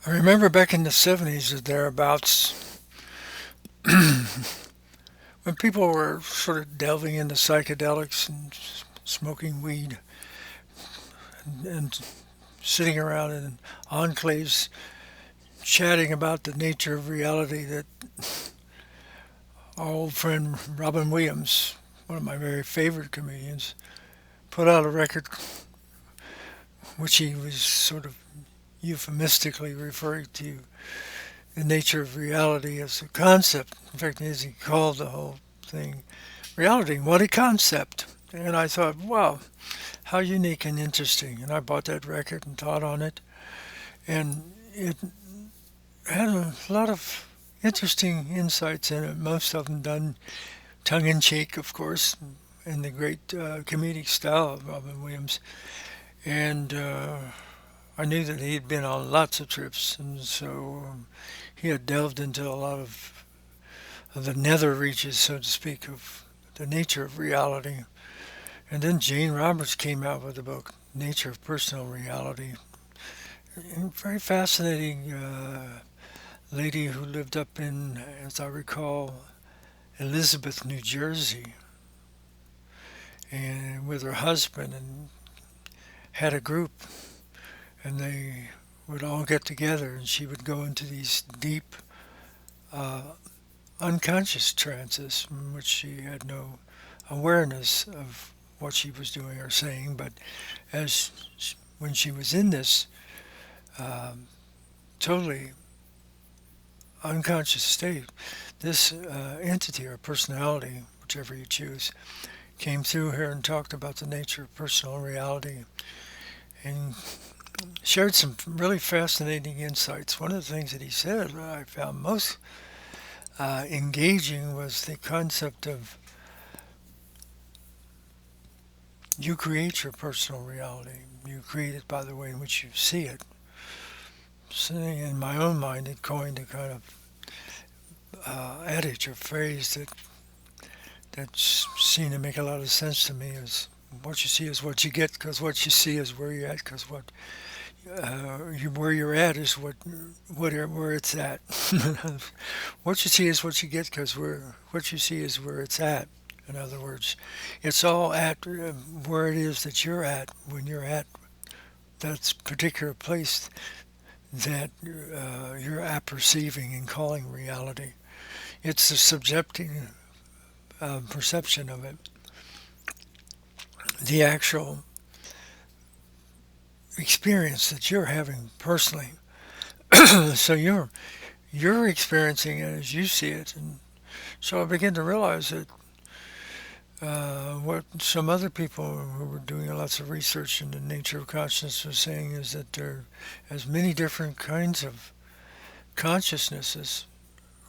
I remember back in the 70s or thereabouts, when people were sort of delving into psychedelics and smoking weed and sitting around in enclaves chatting about the nature of reality, that our old friend Robin Williams, one of my very favorite comedians, put out a record which he was sort of euphemistically referring to the nature of reality as a concept. In fact, as he called the whole thing reality, what a concept. And I thought, wow, how unique and interesting. And I bought that record and thought on it. And it had a lot of interesting insights in it, most of them done tongue in cheek, of course, in the great comedic style of Robin Williams. And I knew that he had been on lots of trips, and so he had delved into a lot of the nether reaches, so to speak, of the nature of reality. And then Jane Roberts came out with the book, Nature of Personal Reality. A very fascinating lady who lived up in, as I recall, Elizabeth, New Jersey, and with her husband, and had a group, and they would all get together, and she would go into these deep, uh, unconscious trances in which she had no awareness of what she was doing or saying, but when she was in this um, totally unconscious state, this entity or personality, whichever you choose, came through her and talked about the nature of personal reality and shared some really fascinating insights. One of the things that he said that I found most engaging was the concept of you create your personal reality. You create it by the way in which you see it. So in my own mind, it coined a kind of adage or phrase that seemed to make a lot of sense to me. Is what you see is what you get, because what you see is where you're at, because where you're at is where it's at. What you see is what you get, because what you see is where it's at. In other words, it's all at where it is that you're at when you're at that particular place that you're apperceiving and calling reality. It's the subjective perception of it, the actual experience that you're having personally. So you're experiencing it as you see it, and so I began to realize that what some other people who were doing lots of research in the nature of consciousness were saying is that there are as many different kinds of consciousnesses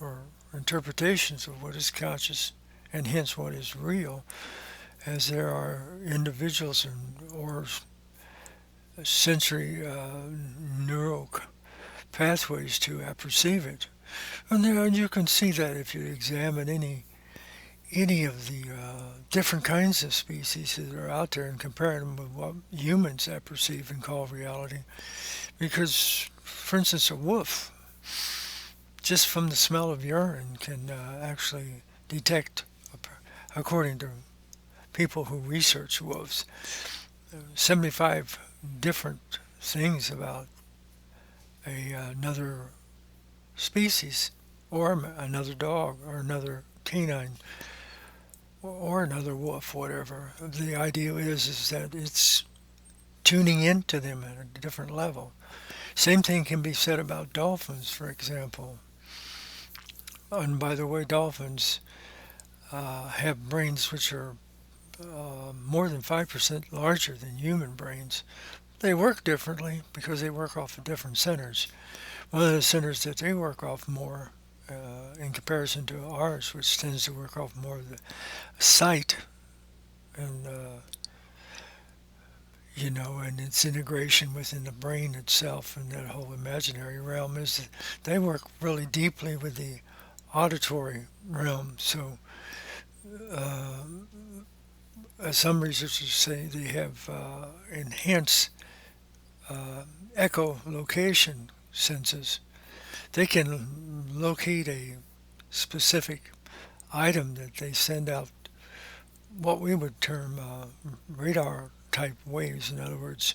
or interpretations of what is conscious and hence what is real as there are individuals or sensory neural pathways to apperceive it. And there, you can see that if you examine any of the different kinds of species that are out there and compare them with what humans apperceive and call reality. Because, for instance, a wolf, just from the smell of urine, can actually detect, according to people who research wolves, 75 different things about another species, or another dog, or another canine, or another wolf, whatever. The idea is that it's tuning into them at a different level. Same thing can be said about dolphins, for example. And by the way, dolphins have brains which are more than 5% larger than human brains. They work differently because they work off of different centers. One of the centers that they work off more in comparison to ours, which tends to work off more of the sight and and its integration within the brain itself and that whole imaginary realm, is that they work really deeply with the auditory realm. So uh, some researchers say they have enhanced echolocation senses. They can locate a specific item that they send out, what we would term radar type waves. In other words,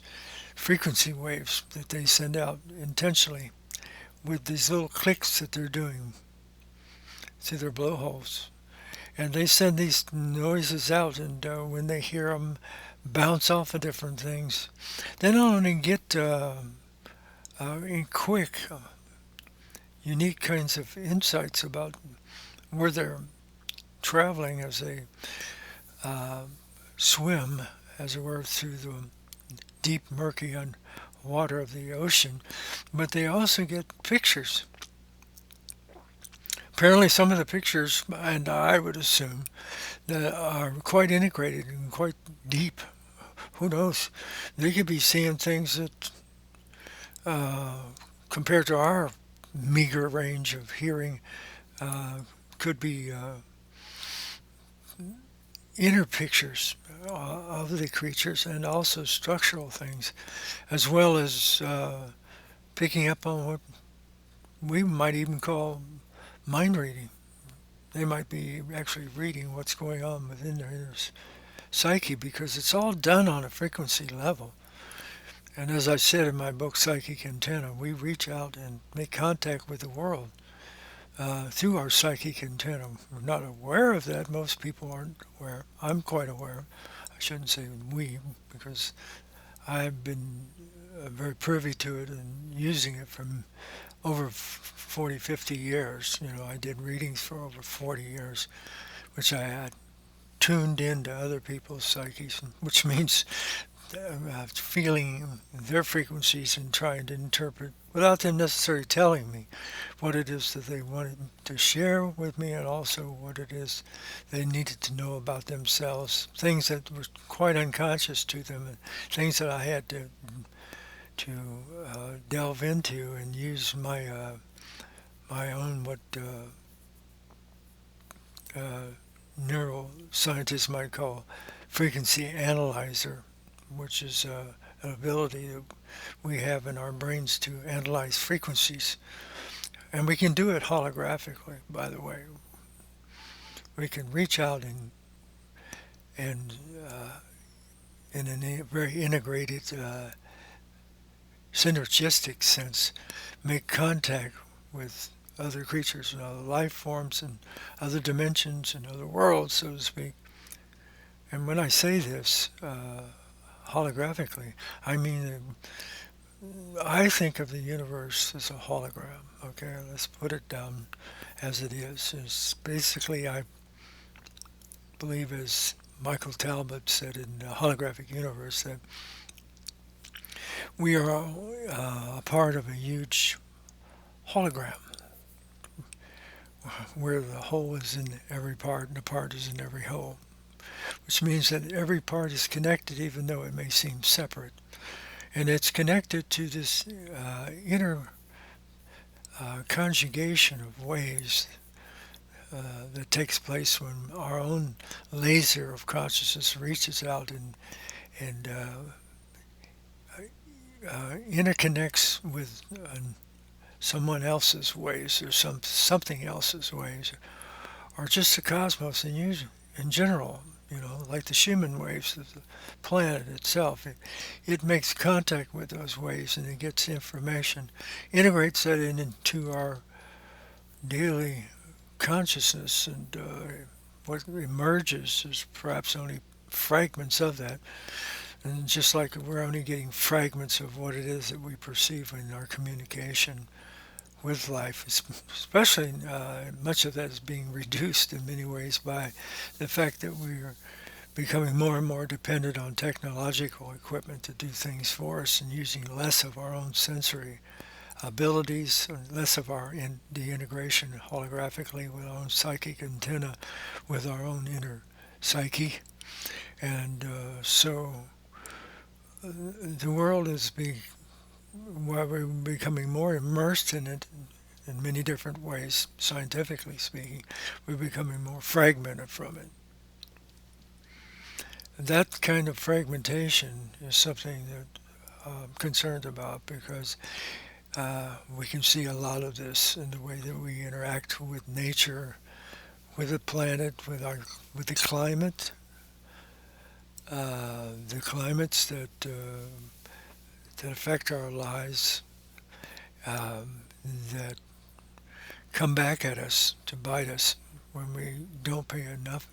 frequency waves that they send out intentionally with these little clicks that they're doing through their blowholes. And they send these noises out, and when they hear them bounce off of different things, they not only get in quick, unique kinds of insights about where they're traveling as they uh, swim, as it were, through the deep, murky water of the ocean, but they also get pictures. Apparently, some of the pictures, and I would assume, that are quite integrated and quite deep. Who knows? They could be seeing things that, uh, compared to our meager range of hearing, uh, could be inner pictures of the creatures and also structural things, as well as picking up on what we might even call mind reading. They might be actually reading what's going on within their inner psyche, because it's all done on a frequency level. And as I said in my book, Psychic Antenna, we reach out and make contact with the world through our psychic antenna. We're not aware of that. Most people aren't aware. I'm quite aware. I shouldn't say we, because I've been very privy to it and using it from over 40, 50 years. You know, I did readings for over 40 years, which I had tuned into other people's psyches, which means feeling their frequencies and trying to interpret without them necessarily telling me what it is that they wanted to share with me, and also what it is they needed to know about themselves, things that were quite unconscious to them, and things that I had to delve into and use my own what neuroscientists might call frequency analyzer, which is an ability that we have in our brains to analyze frequencies. And we can do it holographically, by the way. We can reach out and in a very integrated, synergistic sense, make contact with other creatures and other life forms and other dimensions and other worlds, so to speak. And when I say this, holographically, I mean, I think of the universe as a hologram. Okay, let's put it down as it is. It's basically, I believe, as Michael Talbot said in the Holographic Universe, that we are a part of a huge hologram where the whole is in every part and the part is in every whole, which means that every part is connected even though it may seem separate. And it's connected to this inner conjugation of waves that takes place when our own laser of consciousness reaches out and interconnects with someone else's waves, or something else's waves, or just the cosmos in general. You know, like the Schumann waves of the planet itself. It makes contact with those waves and it gets information, integrates that into our daily consciousness, and what emerges is perhaps only fragments of that. And just like we're only getting fragments of what it is that we perceive in our communication with life, especially much of that is being reduced in many ways by the fact that we are becoming more and more dependent on technological equipment to do things for us, and using less of our own sensory abilities, less of the integration holographically with our own psychic antenna, with our own inner psyche. And so the world is while we're becoming more immersed in it in many different ways, scientifically speaking, we're becoming more fragmented from it. That kind of fragmentation is something that I'm concerned about, because We can see a lot of this in the way that we interact with nature, with the planet, with the climates that affect our lives, um, that come back at us to bite us when we don't pay enough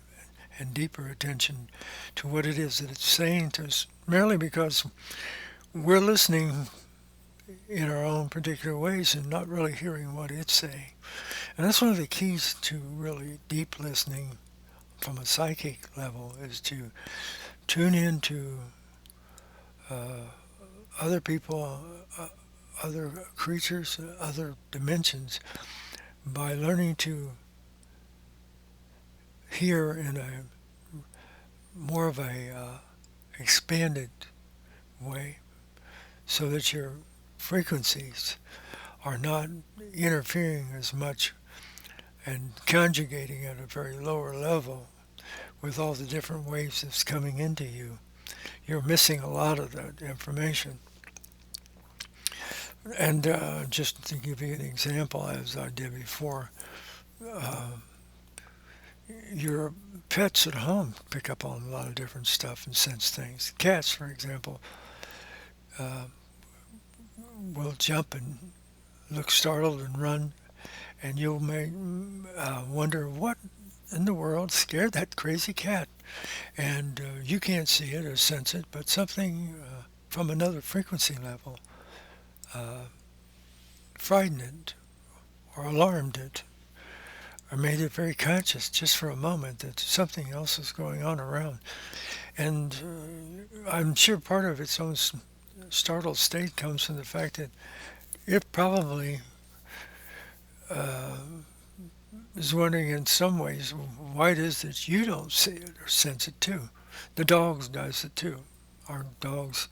and deeper attention to what it is that it's saying to us, merely because we're listening in our own particular ways and not really hearing what it's saying. And that's one of the keys to really deep listening from a psychic level, is to tune in to uh, other people, other creatures, other dimensions, by learning to hear in a more of a expanded way, so that your frequencies are not interfering as much and conjugating at a very lower level with all the different waves that's coming into you. You're missing a lot of that information. And just to give you an example, as I did before, uh, your pets at home pick up on a lot of different stuff and sense things. Cats, for example, uh, will jump and look startled and run, and you may wonder what in the world scared that crazy cat. And you can't see it or sense it, but something from another frequency level uh, frightened it or alarmed it or made it very conscious just for a moment that something else is going on around. And I'm sure part of its own startled state comes from the fact that it probably uh, is wondering in some ways why it is that you don't see it or sense it too. The dogs does it too. Our dogs,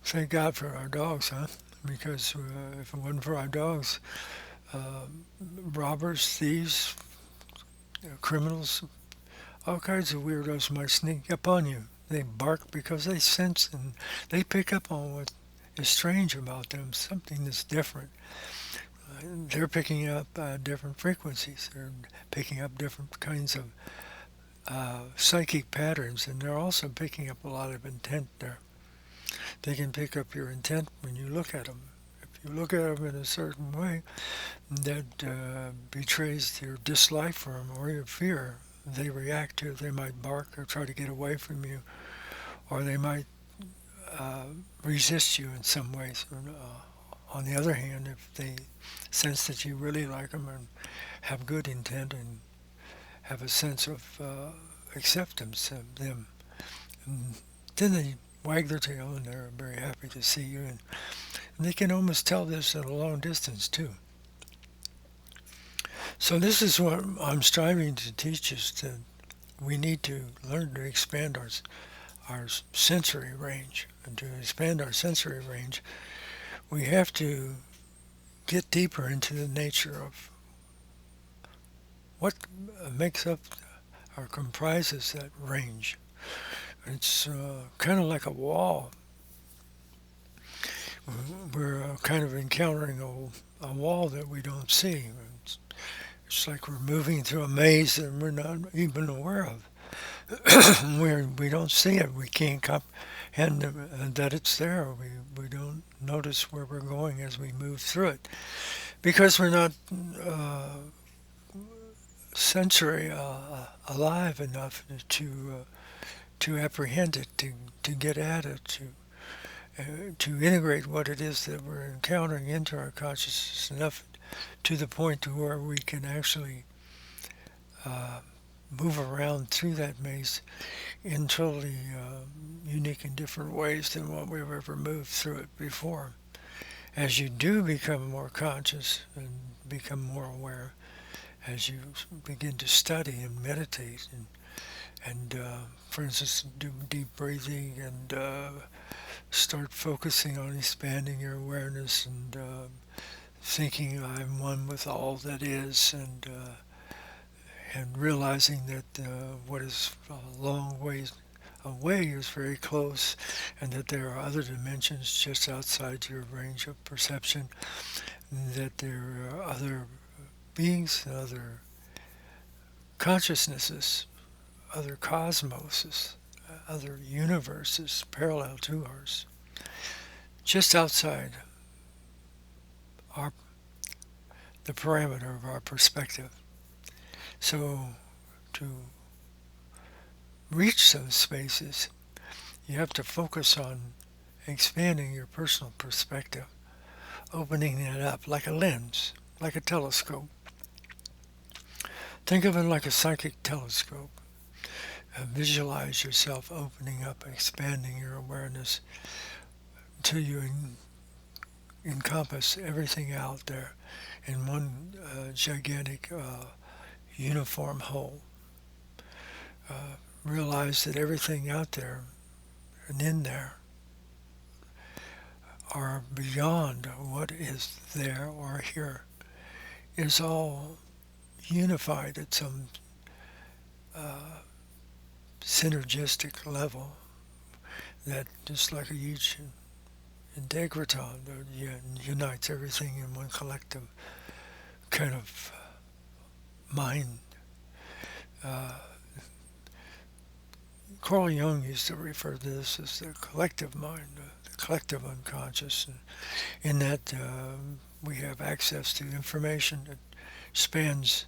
thank God for our dogs, huh? Because if it wasn't for our dogs, uh, robbers, thieves, criminals, all kinds of weirdos might sneak up on you. They bark because they sense and they pick up on what is strange about them, something that's different. They're picking up different frequencies. They're picking up different kinds of psychic patterns, and they're also picking up a lot of intent there. They can pick up your intent when you look at them. If you look at them in a certain way that betrays your dislike for them or your fear, they react to it. They might bark or try to get away from you, or they might uh, resist you in some ways. On the other hand, if they sense that you really like them and have good intent and have a sense of acceptance of them, and then they wag their tail and they're very happy to see you. And they can almost tell this at a long distance too. So this is what I'm striving to teach us, that we need to learn to expand our sensory range. And to expand our sensory range, we have to get deeper into the nature of what makes up or comprises that range. It's kind of like a wall. We're kind of encountering a wall that we don't see. It's like we're moving through a maze that we're not even aware of. We don't see it. We can't comprehend that it's there. We don't notice where we're going as we move through it because we're not sensory alive enough to apprehend it, to get at it, to integrate what it is that we're encountering into our consciousness enough to the point to where we can actually uh, move around through that maze in totally unique and different ways than what we've ever moved through it before. As you do become more conscious and become more aware, as you begin to study and meditate and for instance, do deep breathing and start focusing on expanding your awareness and thinking I'm one with all that is, and realizing that what is a long ways away is very close, and that there are other dimensions just outside your range of perception, that there are other beings, other consciousnesses, other cosmoses, other universes parallel to ours, just outside our the parameter of our perspective. So to reach those spaces, you have to focus on expanding your personal perspective, opening it up like a lens, like a telescope. Think of it like a psychic telescope. Visualize yourself opening up, expanding your awareness until you encompass everything out there in one gigantic uniform whole. Realize that everything out there and in there are beyond what is there or here, is all unified at some synergistic level, that just like a huge integratron that unites everything in one collective kind of mind. Carl Jung used to refer to this as the collective mind, the collective unconscious, and in that we have access to information that spans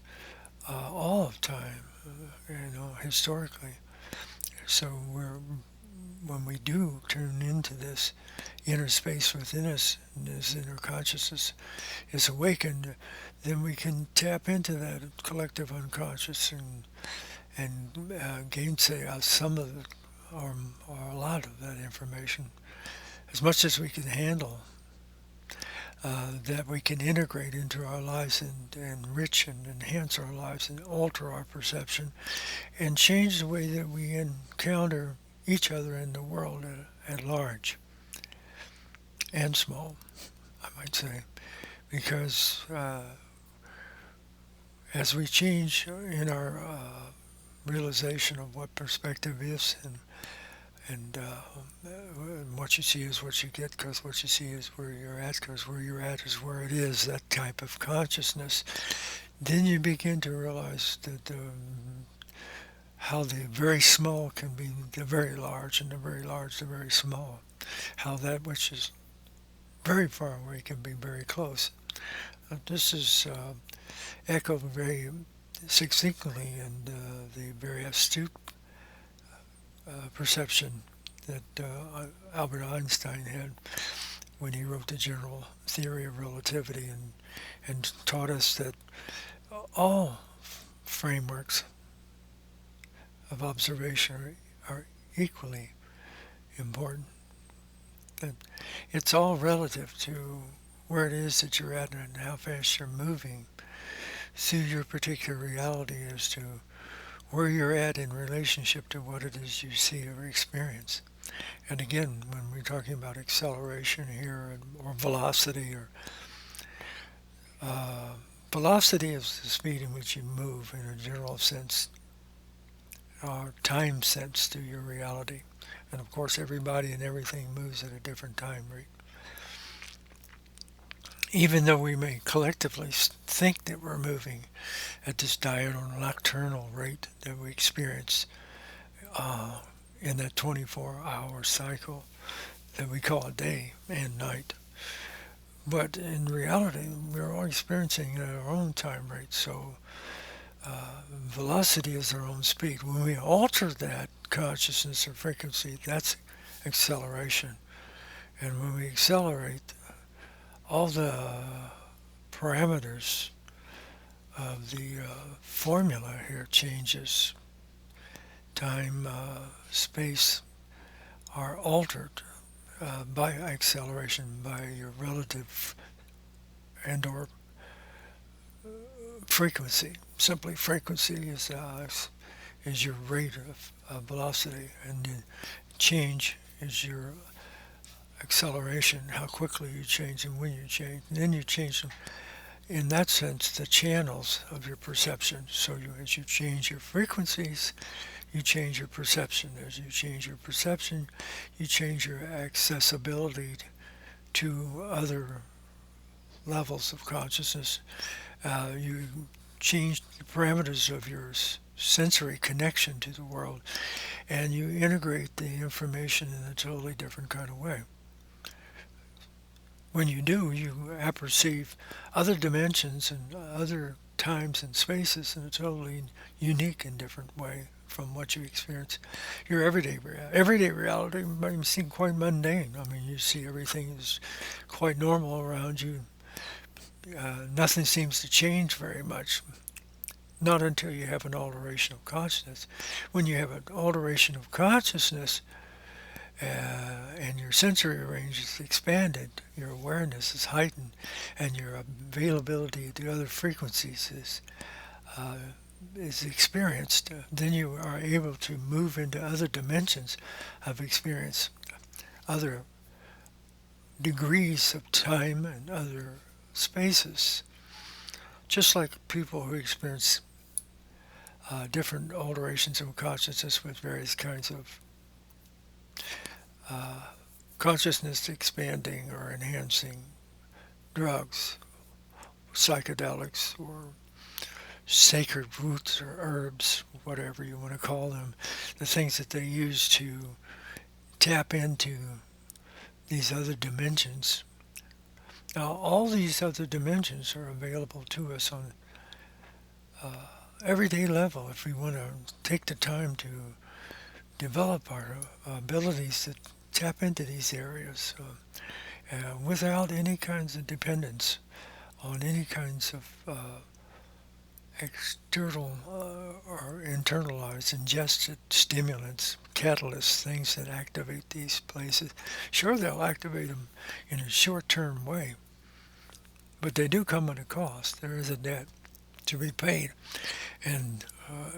all of time, historically. So when we do tune into this inner space within us, and this inner consciousness is awakened, then we can tap into that collective unconscious and gainsay some of it, or a lot of that information, as much as we can handle, that we can integrate into our lives and enrich and enhance our lives and alter our perception and change the way that we encounter each other in the world at large and small, I might say, because as we change in our realization of what perspective is, and what you see is what you get, because what you see is where you're at, because where you're at is where it is, that type of consciousness, then you begin to realize that how the very small can be the very large, and the very large the very small, how that which is very far away can be very close. This is echoed very succinctly in the very astute perception that Albert Einstein had when he wrote the general theory of relativity, and taught us that all frameworks of observation are equally important. That it's all relative to where it is that you're at and how fast you're moving through your particular reality as to where you're at in relationship to what it is you see or experience. And again, when we're talking about acceleration here, or velocity, or velocity is the speed in which you move in a general sense, or time sense, to your reality. And of course, everybody and everything moves at a different time rate. Even though we may collectively think that we're moving at this diurnal nocturnal rate that we experience in that 24-hour cycle that we call a day and night. But in reality, we're all experiencing it at our own time rate. So velocity is our own speed. When we alter that consciousness or frequency, that's acceleration. And when we accelerate, all the parameters of the formula here changes. Time, space are altered by acceleration, by your relative and or frequency. Simply, frequency is your rate of velocity, and the change is your acceleration, how quickly you change and when you change. And then you change them, in that sense, the channels of your perception. So as you change your frequencies, you change your perception. As you change your perception, you change your accessibility to other levels of consciousness. You change the parameters of your sensory connection to the world, and you integrate the information in a totally different kind of way. When you do, you apperceive other dimensions and other times and spaces in a totally unique and different way from what you experience. Your everyday reality might seem quite mundane. I mean, you see everything is quite normal around you. Nothing seems to change very much. Not until you have an alteration of consciousness. When you have an alteration of consciousness, and your sensory range is expanded, your awareness is heightened, and your availability to other frequencies is experienced, then you are able to move into other dimensions of experience, other degrees of time and other spaces. Just like people who experience different alterations of consciousness with various kinds of consciousness expanding or enhancing drugs, psychedelics, or sacred roots or herbs, whatever you want to call them, the things that they use to tap into these other dimensions. Now, all these other dimensions are available to us on everyday level if we want to take the time to develop our abilities to tap into these areas without any kinds of dependence on any kinds of external or internalized ingested stimulants, catalysts, things that activate these places. Sure, they'll activate them in a short-term way, but they do come at a cost. There is a debt to be paid. And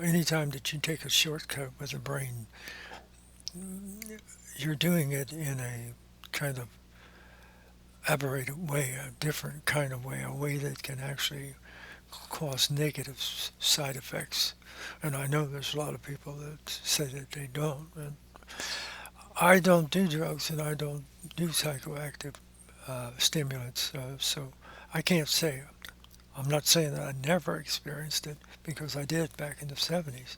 anytime that you take a shortcut with the brain, you're doing it in a kind of aberrated way, a different kind of way, a way that can actually cause negative side effects. And I know there's a lot of people that say that they don't. And I don't do drugs and I don't do psychoactive stimulants, so I can't say. I'm not saying that I never experienced it, because I did back in the 70s.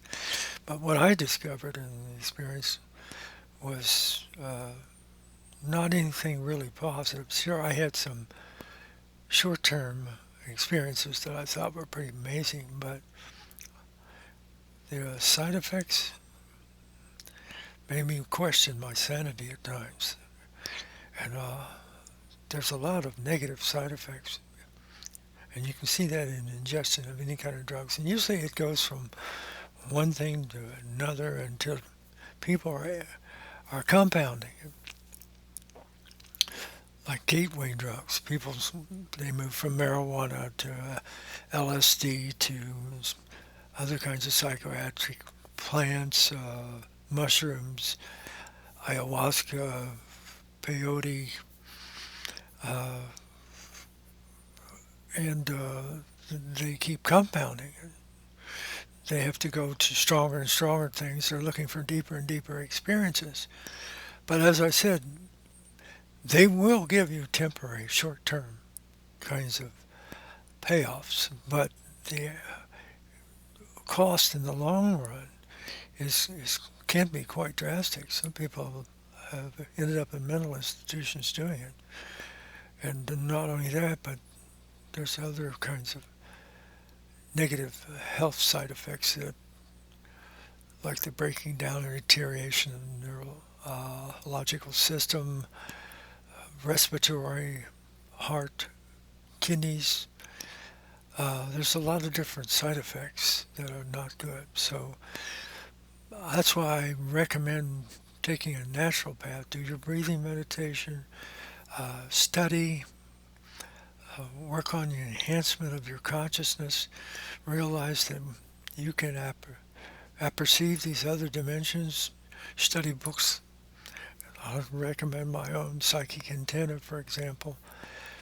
But what I discovered in the experience was not anything really positive. Sure, I had some short-term experiences that I thought were pretty amazing, but the side effects made me question my sanity at times. And there's a lot of negative side effects. And you can see that in ingestion of any kind of drugs. And usually it goes from one thing to another until people are compounding it. Like gateway drugs. They move from marijuana to LSD to other kinds of psychoactive plants, mushrooms, ayahuasca, peyote, and they keep compounding. They have to go to stronger and stronger things. They're looking for deeper and deeper experiences. But as I said, they will give you temporary, short-term kinds of payoffs, but the cost in the long run can be quite drastic. Some people have ended up in mental institutions doing it. And not only that, but there's other kinds of negative health side effects that, like the breaking down and deterioration of the neurological system, respiratory, heart, kidneys. There's a lot of different side effects that are not good. So that's why I recommend taking a natural path. Do your breathing meditation, study, work on the enhancement of your consciousness, realize that you can apperceive these other dimensions, study books. I recommend my own Psychic Antenna, for example,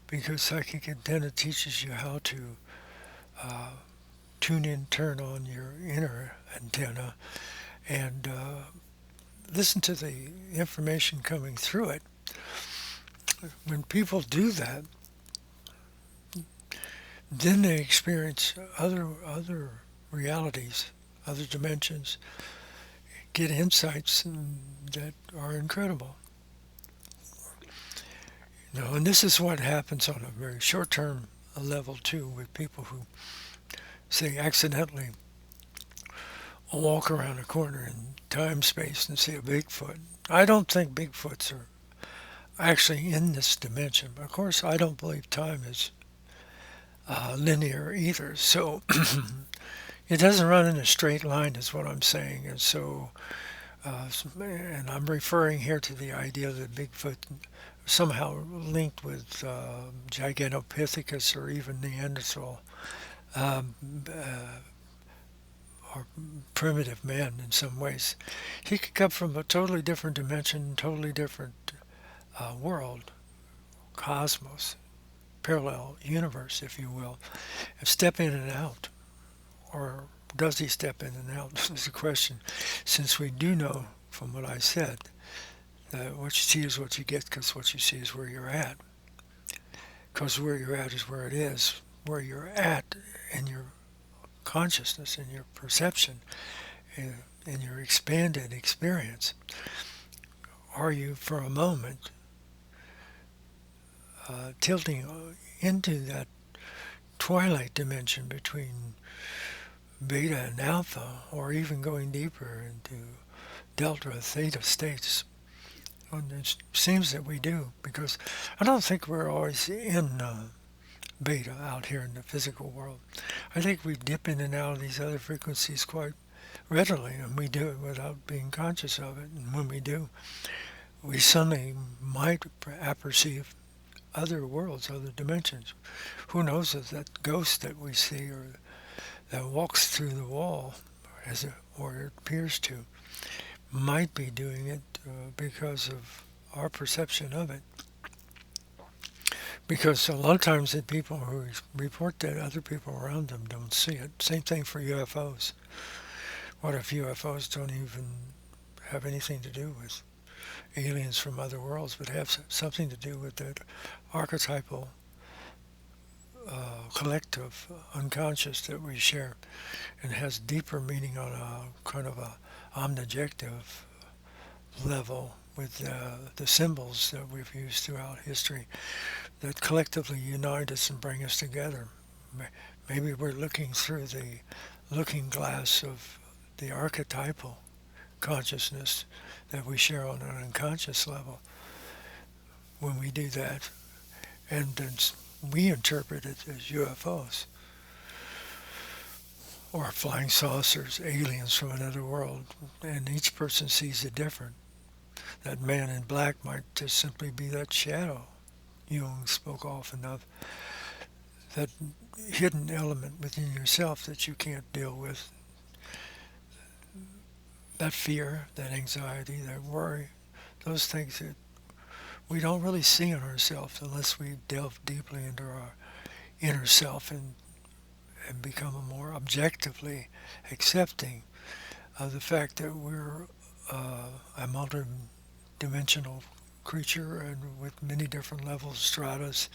because Psychic Antenna teaches you how to tune in, turn on your inner antenna, and listen to the information coming through it. When people do that, then they experience other realities, other dimensions, get insights that are incredible. And this is what happens on a very short-term level too, with people who say accidentally walk around a corner in time space and see a Bigfoot. I don't think Bigfoots are actually in this dimension. Of course, I don't believe time is linear either. So it doesn't run in a straight line, is what I'm saying. And so, and I'm referring here to the idea that Bigfoot somehow linked with Gigantopithecus or even Neanderthal, um, or primitive man in some ways. He could come from a totally different dimension, totally different world, cosmos, parallel universe, if you will, and step in and out. Or does he step in and out? This is the question. Since we do know from what I said that what you see is what you get, because what you see is where you're at. Because where you're at is where it is. Where you're at in your consciousness, in your perception, in your expanded experience. Are you, for a moment, tilting into that twilight dimension between beta and alpha, or even going deeper into delta or theta states? And it seems that we do, because I don't think we're always in beta out here in the physical world. I think we dip in and out of these other frequencies quite readily, and we do it without being conscious of it. And when we do, we suddenly might apperceive other worlds, other dimensions. Who knows if that ghost that we see or that walks through the wall, or it appears to, might be doing it because of our perception of it. Because a lot of times the people who report that other people around them don't see it. Same thing for UFOs. What if UFOs don't even have anything to do with aliens from other worlds, but have something to do with that archetypal collective unconscious that we share, and has deeper meaning on a kind of a omnijective level with the symbols that we've used throughout history that collectively unite us and bring us together. Maybe we're looking through the looking glass of the archetypal consciousness that we share on an unconscious level when we do that, and then we interpret it as UFOs or flying saucers, aliens from another world, and each person sees it different. That man in black might just simply be that shadow Jung spoke often of, that hidden element within yourself that you can't deal with, that fear, that anxiety, that worry, those things that we don't really see in ourselves unless we delve deeply into our inner self and become a more objectively accepting of the fact that we're a multi-dimensional creature and with many different levels, stratas,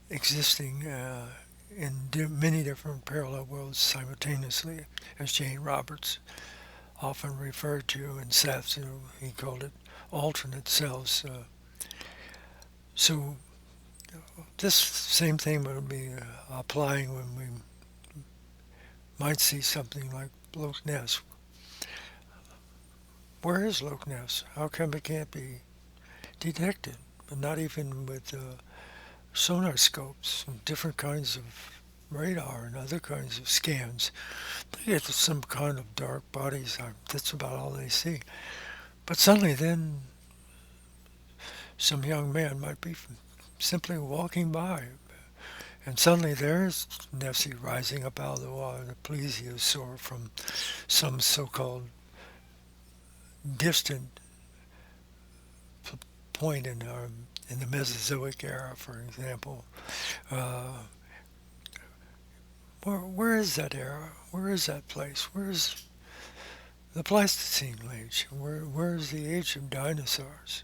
existing in many different parallel worlds simultaneously, as Jane Roberts often referred to, and Seth, he called it alternate selves. So this same thing would be applying when we might see something like Loch Ness. Where is Loch Ness? How come it can't be detected? But not even with sonar scopes and different kinds of radar and other kinds of scans. They get some kind of dark bodies. That's about all they see. But suddenly then some young man might be simply walking by, and suddenly there's Nessie rising up out of the water, the plesiosaur from some so-called distant point in the Mesozoic era, for example. Where is that era? Where is that place? the Pleistocene age. Where's the age of dinosaurs?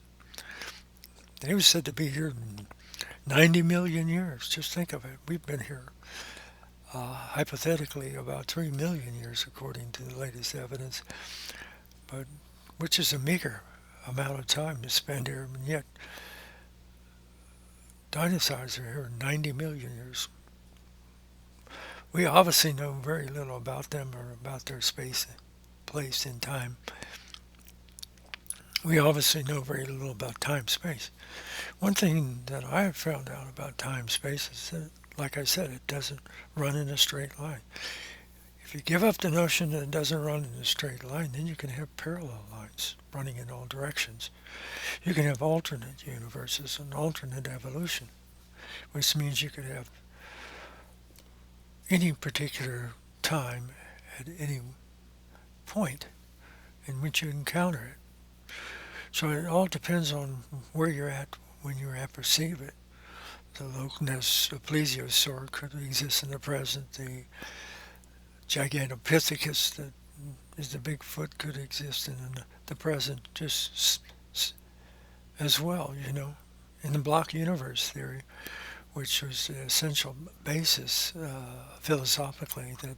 They was said to be here in 90 million years. Just think of it. We've been here hypothetically about 3 million years according to the latest evidence, but which is a meager amount of time to spend here, and yet dinosaurs are here 90 million years. We obviously know very little about them or about their space, place, and time. We obviously know very little about time space. One thing that I have found out about time space is that, like I said, it doesn't run in a straight line. If you give up the notion that it doesn't run in a straight line, then you can have parallel lines running in all directions. You can have alternate universes and alternate evolution, which means you could have any particular time at any point in which you encounter it. So it all depends on where you're at when you apperceive it. The Loch Ness plesiosaur could exist in the present. The Gigantopithecus that is the Bigfoot could exist in the present just as well, in the block universe theory, which was the essential basis philosophically that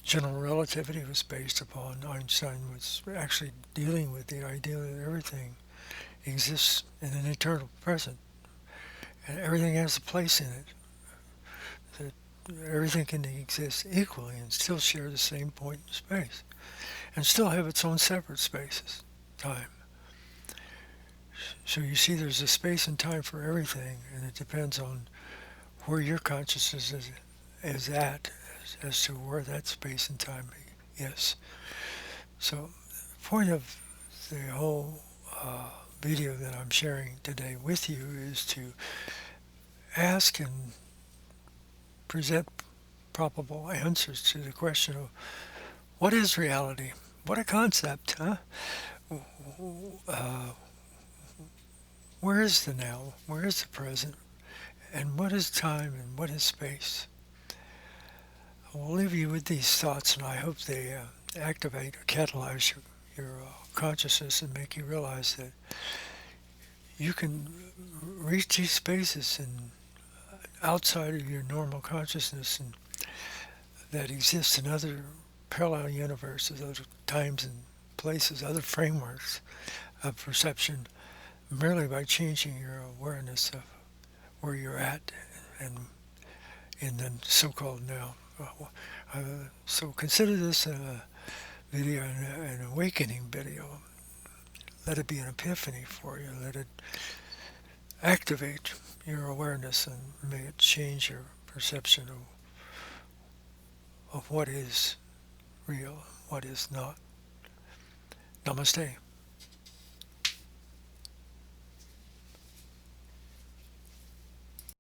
general relativity was based upon. Einstein was actually dealing with the idea that everything exists in an eternal present and everything has a place in it. That everything can exist equally and still share the same point in space and still have its own separate spaces, time. So you see there's a space and time for everything, and it depends on where your consciousness is at as to where that space and time is. So the point of the whole video that I'm sharing today with you is to ask and present probable answers to the question of what is reality? What a concept, huh? Where is the now? Where is the present? And what is time and what is space? I will leave you with these thoughts, and I hope they activate or catalyze your consciousness and make you realize that you can reach these spaces and outside of your normal consciousness and that exists in other parallel universes, other times and places, other frameworks of perception, merely by changing your awareness of where you're at and in the so-called now. So consider this a video, an awakening video. Let it be an epiphany for you. Let it activate your awareness and may it change your perception of what is real, what is not. Namaste.